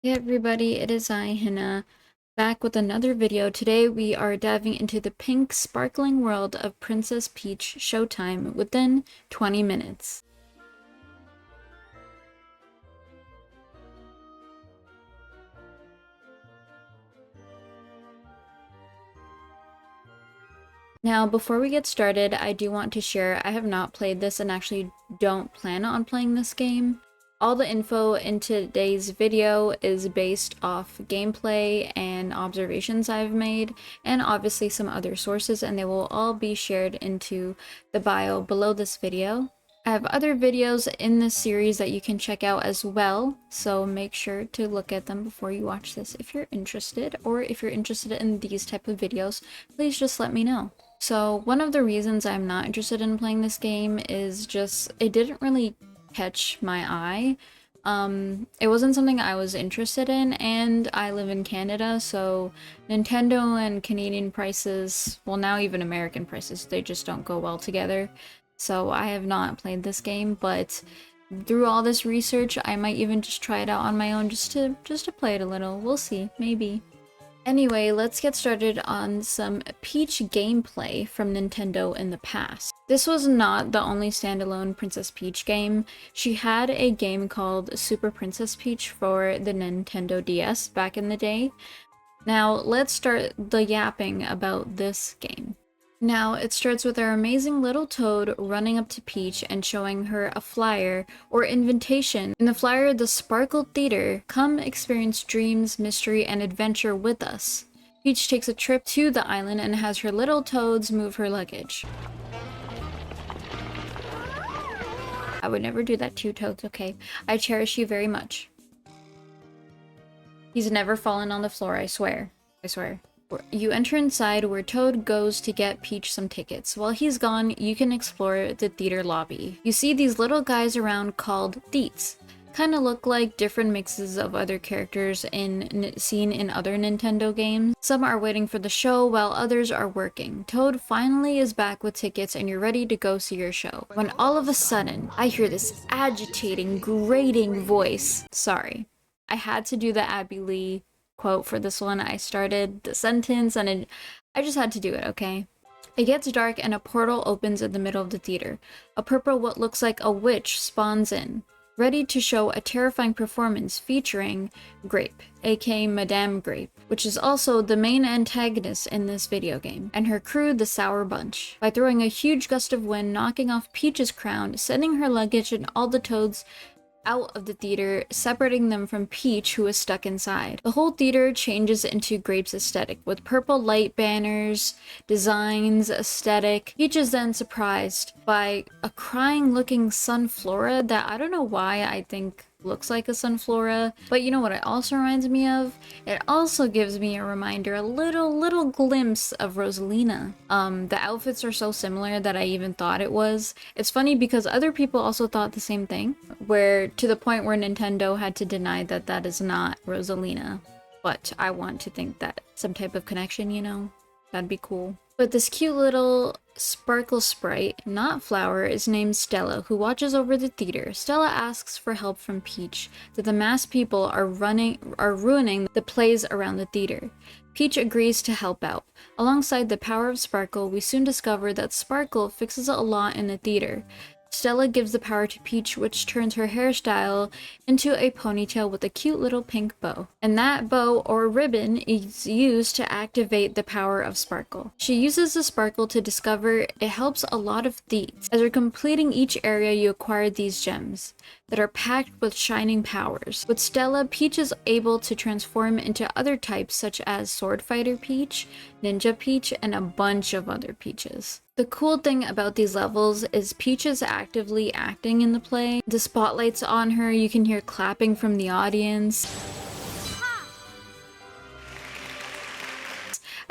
Hey everybody, it is I, Hannah, back with another video. Today we are diving into the pink sparkling world of Princess Peach Showtime within 20 minutes. Now, before we get started, I do want to share I have not played this and actually don't plan on playing this game. All the info in today's video is based off gameplay and observations I've made, and obviously some other sources, and they will all be shared into the bio below this video. I have other videos in this series that you can check out as well, so make sure to look at them before you watch this if you're interested, or if you're interested in these type of videos, please just let me know. So one of the reasons I'm not interested in playing this game is just it didn't really catch my eye. It wasn't something I was interested in, and I live in Canada, so Nintendo and Canadian prices, well now even American prices, they just don't go well together. So I have not played this game, but through all this research, I might even just try it out on my own just to play it a little. We'll see, maybe. Anyway, let's get started on some Peach gameplay from Nintendo in the past. This was not the only standalone Princess Peach game. She had a game called Super Princess Peach for the Nintendo DS back in the day. Now, let's start the yapping about this game. Now, it starts with our amazing little toad running up to Peach and showing her a flyer or invitation. In the flyer, the Sparkle Theater, come experience dreams, mystery, and adventure with us. Peach takes a trip to the island and has her little toads move her luggage. I would never do that to you, toads, okay? I cherish you very much. He's never fallen on the floor, I swear. I swear. You enter inside where Toad goes to get Peach some tickets. While he's gone, you can explore the theater lobby. You see these little guys around called Theets. Kinda look like different mixes of other characters seen in other Nintendo games. Some are waiting for the show while others are working. Toad finally is back with tickets and you're ready to go see your show. When all of a sudden, I hear this agitating, grating voice. Sorry. I had to do the Abby Lee quote for this one. I started the sentence and I just had to do it, okay? It gets dark and a portal opens in the middle of the theater. A purple what looks like a witch spawns in, ready to show a terrifying performance featuring Grape, aka Madame Grape, which is also the main antagonist in this video game, and her crew, the Sour Bunch, by throwing a huge gust of wind knocking off Peach's crown, sending her luggage and all the toads out of the theater, separating them from Peach, who is stuck inside. The whole theater changes into Grape's aesthetic, with purple light banners, designs, aesthetic. Peach is then surprised by a crying-looking Sunflora that I don't know why I think looks like a Sunflora, but you know what it also reminds me of? It also gives me a reminder, a little glimpse of Rosalina. The outfits are so similar that I even thought it was. It's funny because other people also thought the same thing, where to the point where Nintendo had to deny that that is not Rosalina. But I want to think that some type of connection, you know? That'd be cool. But this cute little sparkle sprite, not flower, is named Stella, who watches over the theater. Stella asks for help from Peach, that the masked people are ruining the plays around the theater. Peach agrees to help out. Alongside the power of Sparkle, we soon discover that Sparkle fixes a lot in the theater. Stella gives the power to Peach, which turns her hairstyle into a ponytail with a cute little pink bow. And that bow or ribbon is used to activate the power of Sparkle. She uses the Sparkle to discover it helps a lot of Theets. As you're completing each area, you acquire these gems that are packed with shining powers. With Stella, Peach is able to transform into other types such as Sword Fighter Peach, Ninja Peach, and a bunch of other Peaches. The cool thing about these levels is Peach is actively acting in the play. The spotlight's on her, you can hear clapping from the audience.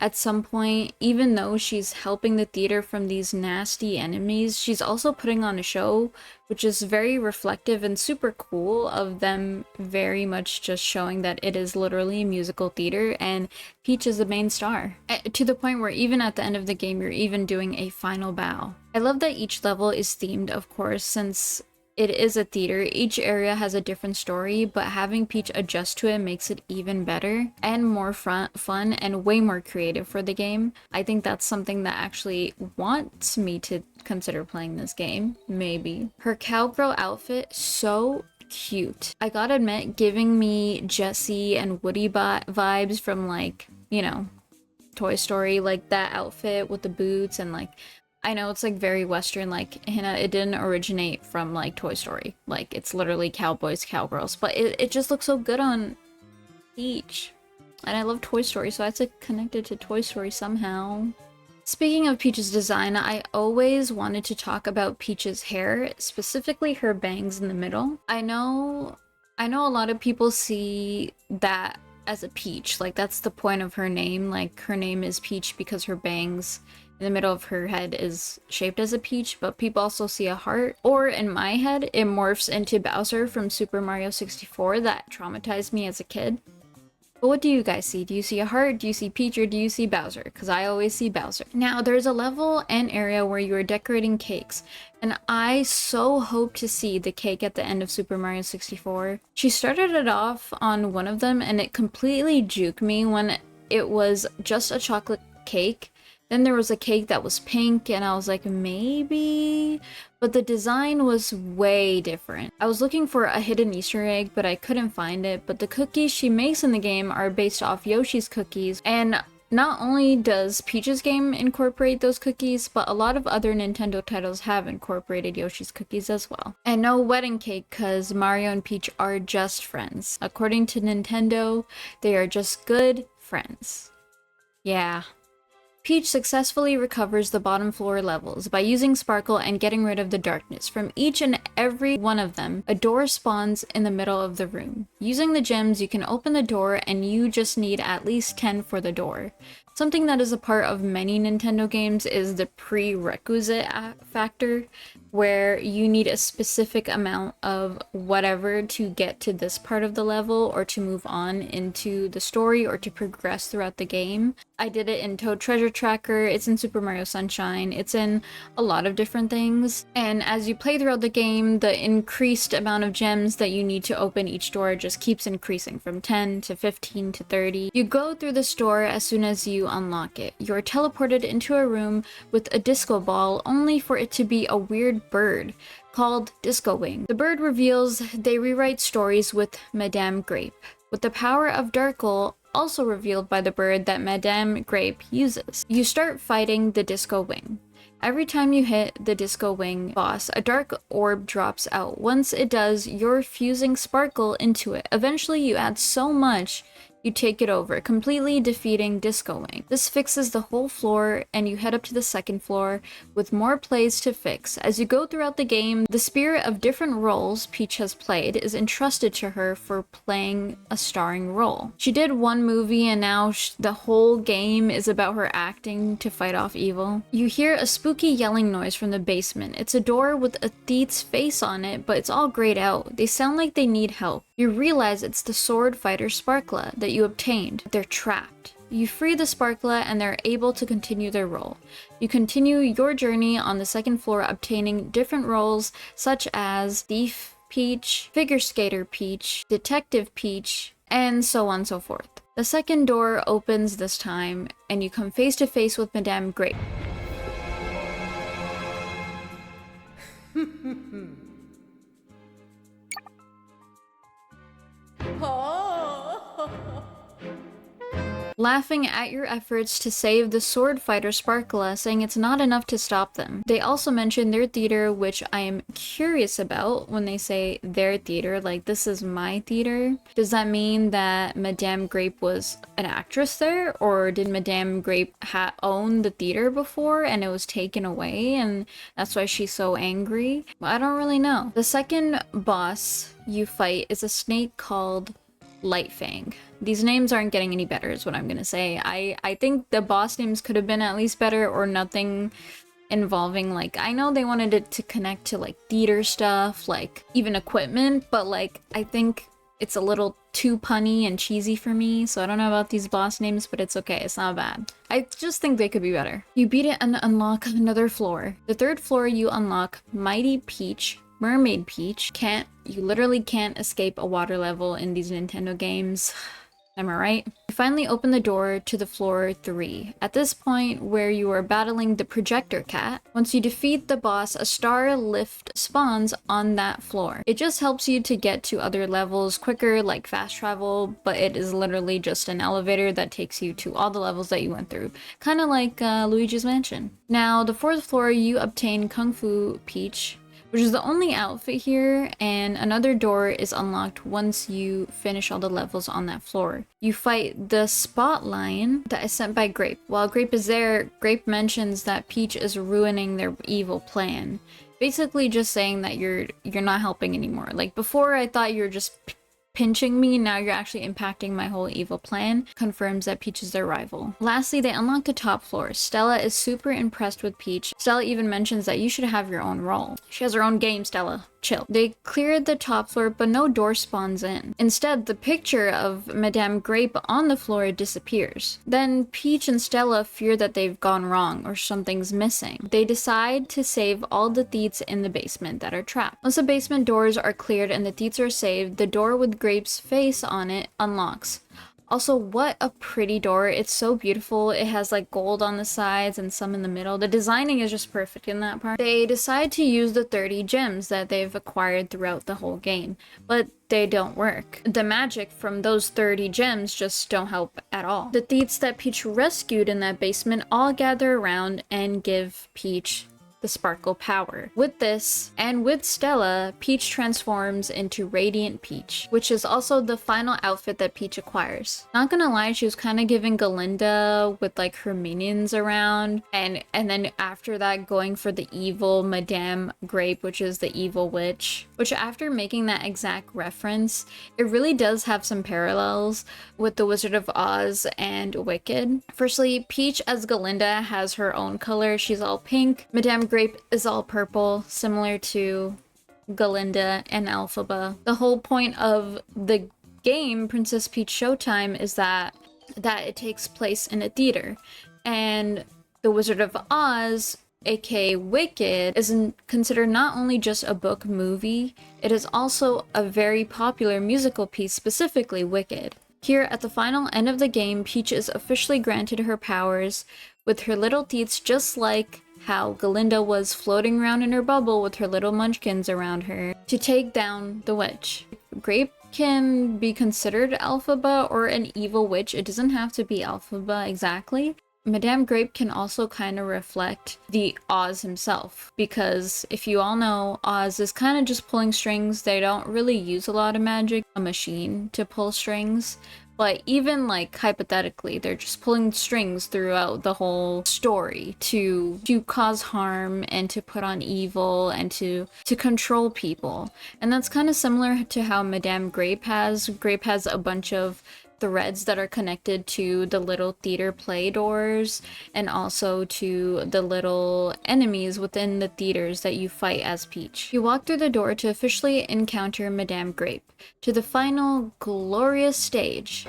At some point, even though she's helping the theater from these nasty enemies, she's also putting on a show, which is very reflective and super cool of them very much just showing that it is literally musical theater and Peach is the main star. To the point where even at the end of the game, you're even doing a final bow. I love that each level is themed, of course, since it is a theater. Each area has a different story, but having Peach adjust to it makes it even better and more fun and way more creative for the game. I think that's something that actually wants me to consider playing this game, maybe. Her cowgirl outfit, so cute. I gotta admit, giving me Jessie and Woody vibes from, like, you know, Toy Story, like that outfit with the boots and like, I know it's like very Western, like Hannah, it didn't originate from like Toy Story. Like it's literally cowboys, cowgirls, but it just looks so good on Peach. And I love Toy Story, so that's like connected to Toy Story somehow. Speaking of Peach's design, I always wanted to talk about Peach's hair, specifically her bangs in the middle. I know a lot of people see that as a peach, like that's the point of her name. Like her name is Peach because her bangs in the middle of her head is shaped as a peach, but people also see a heart. Or in my head, it morphs into Bowser from Super Mario 64 that traumatized me as a kid. But what do you guys see? Do you see a heart? Do you see Peach, or do you see Bowser? Because I always see Bowser. Now, there's a level and area where you are decorating cakes, and I so hope to see the cake at the end of Super Mario 64. She started it off on one of them, and it completely juked me when it was just a chocolate cake. Then there was a cake that was pink, and I was like, maybe? But the design was way different. I was looking for a hidden Easter egg, but I couldn't find it. But the cookies she makes in the game are based off Yoshi's cookies. And not only does Peach's game incorporate those cookies, but a lot of other Nintendo titles have incorporated Yoshi's cookies as well. And no wedding cake, cause Mario and Peach are just friends. According to Nintendo, they are just good friends. Yeah. Peach successfully recovers the bottom floor levels by using Sparkle and getting rid of the darkness. From each and every one of them, a door spawns in the middle of the room. Using the gems, you can open the door, and you just need at least 10 for the door. Something that is a part of many Nintendo games is the prerequisite factor, where you need a specific amount of whatever to get to this part of the level or to move on into the story or to progress throughout the game. I did it in Toad Treasure Tracker, it's in Super Mario Sunshine, it's in a lot of different things. And as you play throughout the game, the increased amount of gems that you need to open each door just keeps increasing from 10 to 15 to 30. You go through this door as soon as you unlock it. You're teleported into a room with a disco ball, only for it to be a weird bird called Disco Wing. The bird reveals they rewrite stories with Madame Grape, with the power of Darkle also revealed by the bird that Madame Grape uses. You start fighting the Disco Wing. Every time you hit the Disco Wing boss, a dark orb drops out. Once it does, you're fusing Sparkle into it. Eventually you add so much, you take it over, completely defeating Disco Wing. This fixes the whole floor, and you head up to the second floor with more plays to fix. As you go throughout the game, the spirit of different roles Peach has played is entrusted to her for playing a starring role. She did one movie, and now the whole game is about her acting to fight off evil. You hear a spooky yelling noise from the basement. It's a door with a thief's face on it, but it's all grayed out. They sound like they need help. You realize it's the sword fighter Sparkla that you obtained. They're trapped. You free the Sparkla and they're able to continue their role. You continue your journey on the second floor, obtaining different roles such as Thief Peach, Figure Skater Peach, Detective Peach, and so on and so forth. The second door opens this time, and you come face to face with Madame Grape. Laughing at your efforts to save the sword fighter Sparkla, saying it's not enough to stop them. They also mention their theater, which I am curious about when they say their theater, like this is my theater. Does that mean that Madame Grape was an actress there, or did Madame Grape own the theater before and it was taken away and that's why she's so angry? I don't really know. The second boss you fight is a snake called Lightfang. These names aren't getting any better is what I'm gonna say. I think the boss names could have been at least better, or nothing involving, like, I know they wanted it to connect to like theater stuff, like even equipment, but like I think it's a little too punny and cheesy for me, so I don't know about these boss names, but it's okay, it's not bad. I just think they could be better. You beat it and unlock another floor. The third floor you unlock Mighty Peach Mermaid Peach. You literally can't escape a water level in these Nintendo games. Am I right? You finally open the door to the floor 3. At this point, where you are battling the projector cat, once you defeat the boss, a star lift spawns on that floor. It just helps you to get to other levels quicker, like fast travel, but it is literally just an elevator that takes you to all the levels that you went through. Kind of like Luigi's Mansion. Now, the 4th floor, you obtain Kung Fu Peach, which is the only outfit here, and another door is unlocked once you finish all the levels on that floor. You fight the Spot Lion that is sent by Grape. While Grape is there, Grape mentions that Peach is ruining their evil plan. Basically just saying that you're not helping anymore. Like, before I thought you were just pinching me, now you're actually impacting my whole evil plan. Confirms that Peach is their rival. Lastly, they unlock the top floor. Stella is super impressed with Peach. Stella even mentions that you should have your own role. She has her own game, Stella. Chill. They cleared the top floor, but no door spawns in. Instead, the picture of Madame Grape on the floor disappears. Then Peach and Stella fear that they've gone wrong or something's missing. They decide to save all the Theets in the basement that are trapped. Once the basement doors are cleared and the Theets are saved, the door with Grape's face on it unlocks. Also, what a pretty door. It's so beautiful. It has like gold on the sides and some in the middle. The designing is just perfect in that part. They decide to use the 30 gems that they've acquired throughout the whole game, but they don't work. The magic from those 30 gems just don't help at all. The Theets that Peach rescued in that basement all gather around and give Peach the sparkle power. With this, and with Stella, Peach transforms into Radiant Peach, which is also the final outfit that Peach acquires. Not gonna lie, she was kind of giving Galinda with like her minions around, and then after that going for the evil Madame Grape, which is the evil witch, which after making that exact reference, it really does have some parallels with the Wizard of Oz and Wicked. Firstly, Peach as Galinda has her own color. She's all pink. Madame Grape is all purple, similar to Galinda and Elphaba. The whole point of the game, Princess Peach Showtime, is that it takes place in a theater. And the Wizard of Oz, aka Wicked, is considered not only just a book movie, it is also a very popular musical piece, specifically Wicked. Here, at the final end of the game, Peach is officially granted her powers with her little Theets, just like how Galinda was floating around in her bubble with her little munchkins around her to take down the witch. Grape can be considered Elphaba or an evil witch. It doesn't have to be Elphaba exactly. Madame Grape can also kind of reflect the Oz himself, because if you all know, Oz is kind of just pulling strings. They don't really use a lot of magic, a machine to pull strings. But even like hypothetically, they're just pulling strings throughout the whole story to cause harm and to put on evil and to control people. And that's kind of similar to how Madame Grape has. Grape has a bunch of threads that are connected to the little theater play doors and also to the little enemies within the theaters that you fight as Peach. You walk through the door to officially encounter Madame Grape, to the final glorious stage.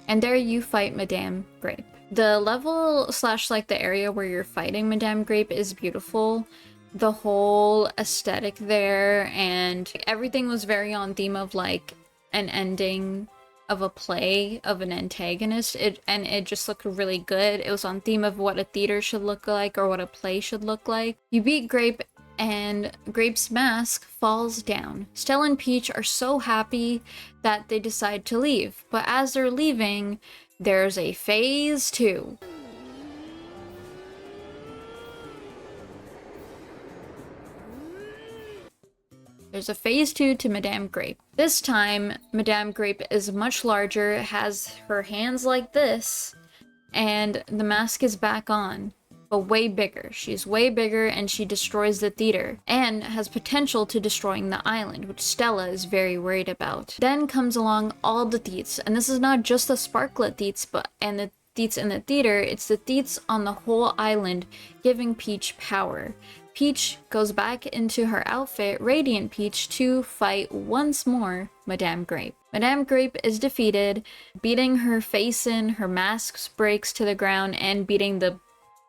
And there you fight Madame Grape. The level / like the area where you're fighting Madame Grape is beautiful. The whole aesthetic there and everything was very on theme of like an ending of a play of an antagonist. It just looked really good. It was on theme of what a theater should look like or what a play should look like. You beat Grape and Grape's mask falls down. Stella and Peach are so happy that they decide to leave, but as they're leaving, there's a phase 2. There's a phase 2 to Madame Grape. This time, Madame Grape is much larger, has her hands like this, and the mask is back on, but way bigger. She's way bigger and she destroys the theater, and has potential to destroying the island, which Stella is very worried about. Then comes along all the Theets, and this is not just the Sparklet Theets, and the Theets in the theater, it's the Theets on the whole island giving Peach power. Peach goes back into her outfit, Radiant Peach, to fight once more Madame Grape. Madame Grape is defeated, beating her face in, her mask breaks to the ground, and beating the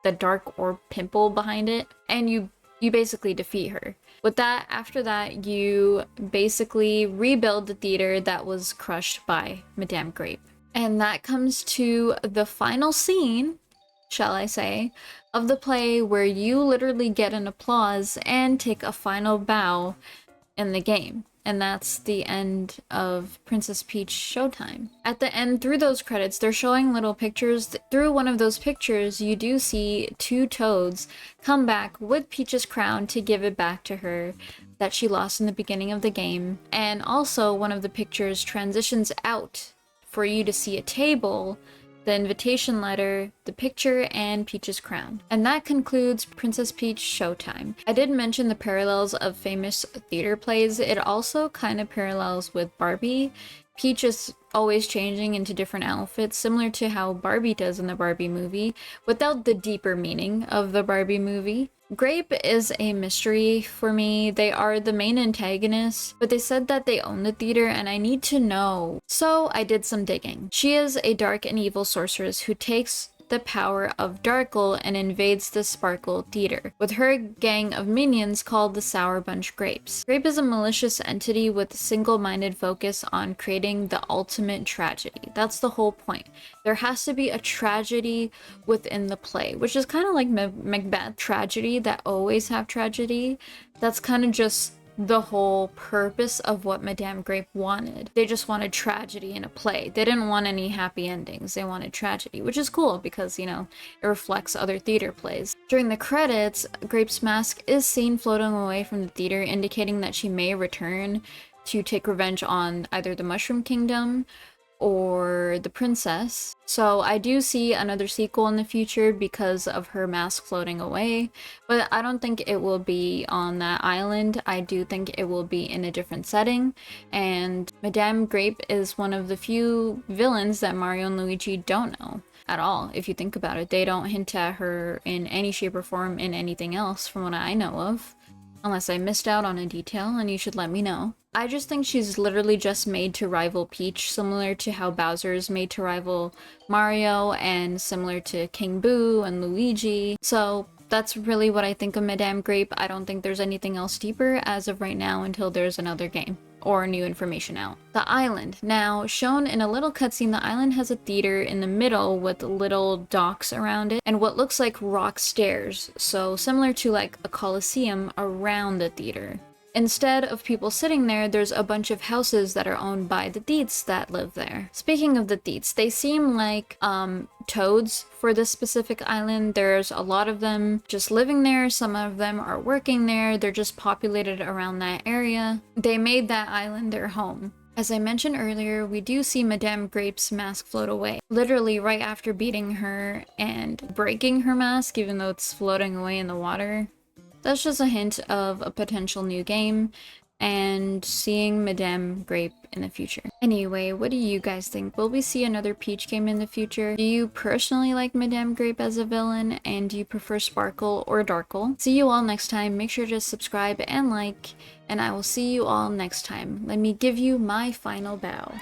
the dark orb pimple behind it, and you basically defeat her. With that, after that, you basically rebuild the theater that was crushed by Madame Grape. And that comes to the final scene, shall I say, of the play, where you literally get an applause and take a final bow in the game. And that's the end of Princess Peach Showtime. At the end, through those credits, they're showing little pictures. Through one of those pictures, you do see two toads come back with Peach's crown to give it back to her that she lost in the beginning of the game. And also, one of the pictures transitions out for you to see a table, the invitation letter, the picture, and Peach's crown. And that concludes Princess Peach Showtime. I did mention the parallels of famous theater plays. It also kind of parallels with Barbie. Peach is always changing into different outfits, similar to how Barbie does in the Barbie movie, without the deeper meaning of the Barbie movie. Grape is a mystery for me. They are the main antagonists, but they said that they own the theater and I need to know. So I did some digging. She is a dark and evil sorceress who takes the power of Darkle and invades the Sparkle Theater with her gang of minions called the Sour Bunch Grapes. Grape is a malicious entity with a single-minded focus on creating the ultimate tragedy. That's the whole point. There has to be a tragedy within the play, which is kind of like Macbeth tragedy that always have tragedy. That's kind of just the whole purpose of what Madame Grape wanted. They just wanted tragedy in a play. They didn't want any happy endings. They wanted tragedy, which is cool because, you know, it reflects other theater plays. During the credits, Grape's mask is seen floating away from the theater, indicating that she may return to take revenge on either the Mushroom Kingdom or the princess. So I do see another sequel in the future because of her mask floating away, but I don't think it will be on that island. I do think it will be in a different setting, and Madame Grape is one of the few villains that Mario and Luigi don't know at all. If you think about it, they don't hint at her in any shape or form in anything else from what I know of, unless I missed out on a detail, and you should let me know. I just think she's literally just made to rival Peach, similar to how Bowser is made to rival Mario, and similar to King Boo and Luigi. So that's really what I think of Madame Grape. I don't think there's anything else deeper as of right now until there's another game or new information out. The island. Now, shown in a little cutscene, the island has a theater in the middle with little docks around it and what looks like rock stairs, so similar to like a coliseum around the theater. Instead of people sitting there, there's a bunch of houses that are owned by the Deets that live there. Speaking of the Deets, they seem like toads for this specific island. There's a lot of them just living there. Some of them are working there. They're just populated around that area. They made that island their home. As I mentioned earlier, we do see Madame Grape's mask float away. Literally right after beating her and breaking her mask, even though it's floating away in the water. That's just a hint of a potential new game and seeing Madame Grape in the future. Anyway, what do you guys think? Will we see another Peach game in the future? Do you personally like Madame Grape as a villain, and do you prefer Sparkle or Darkle? See you all next time. Make sure to subscribe and like, and I will see you all next time. Let me give you my final bow.